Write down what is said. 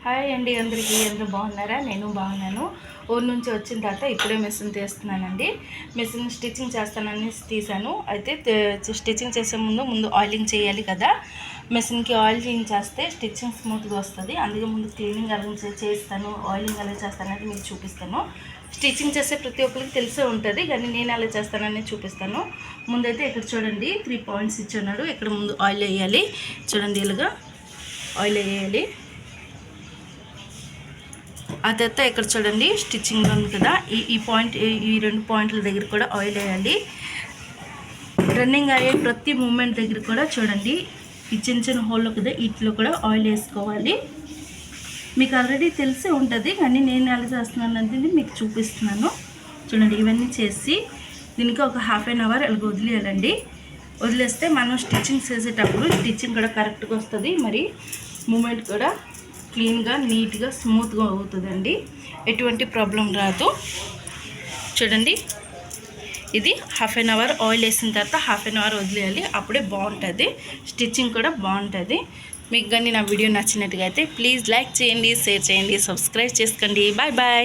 Hi అండి, అందరూ బాగున్నారా? నేను బాగున్నాను. ఊరు నుంచి వచ్చిన తర్వాత ఇప్పుడే మిషన్ తీస్తున్నానండి. మిషన్ స్టిచ్చింగ్ చేస్తానని తీసాను. అయితే స్టిచ్చింగ్ చేసే ముందు ఆయిలింగ్ చేయాలి కదా. మిషన్కి ఆయిలింగ్ చేస్తే స్టిచ్చింగ్ స్మూత్గా వస్తుంది. అందుకే ముందు క్లీనింగ్ ఎలా చేస్తాను, ఆయిలింగ్ ఎలా చేస్తానని మీకు చూపిస్తాను. స్టిచ్చింగ్ చేసే ప్రతి ఒక్కరికి తెలిసే ఉంటుంది, కానీ నేను ఎలా చేస్తానని చూపిస్తాను. ముందైతే ఇక్కడ చూడండి 3 పాయింట్స్ ఇచ్చున్నాడు. ఇక్కడ ముందు ఆయిల్ వేయాలి. చూడండి, ఇలాగా ఆయిల్ వేయాలి. ఆ తర్వాత ఇక్కడ చూడండి స్టిచ్చింగ్ ఉంది కదా, ఈ పాయింట్, ఈ 2 పాయింట్ల దగ్గర కూడా ఆయిల్ వేయాలి. రన్నింగ్ అయ్యే ప్రతి మూమెంట్ దగ్గర కూడా చూడండి ఈ చిన్న హోల్లో కదా, వీటిలో కూడా ఆయిల్ వేసుకోవాలి. మీకు ఆల్రెడీ తెలిసే ఉంటుంది, కానీ నేను ఎలా చేస్తున్నాను అనేది మీకు చూపిస్తున్నాను. చూడండి, ఇవన్నీ చేసి దీనికి ఒక ½ an hour అలాగ వదిలేయాలండి. వదిలేస్తే మనం స్టిచ్చింగ్ చేసేటప్పుడు స్టిచ్చింగ్ కూడా కరెక్ట్గా వస్తుంది. మరి మూమెంట్ కూడా క్లీన్గా, నీట్గా, స్మూత్గా అవుతుందండి. ఎటువంటి ప్రాబ్లం రాదు. చూడండి, ఇది ½ an hour ఆయిల్ వేసిన తర్వాత ½ an hour వదిలేయాలి. అప్పుడే బాగుంటుంది, స్టిచ్చింగ్ కూడా బాగుంటుంది. మీకు కానీ నా వీడియో నచ్చినట్టుగా అయితే ప్లీజ్ లైక్ చేయండి, షేర్ చేయండి, సబ్స్క్రైబ్ చేసుకోండి. Bye bye.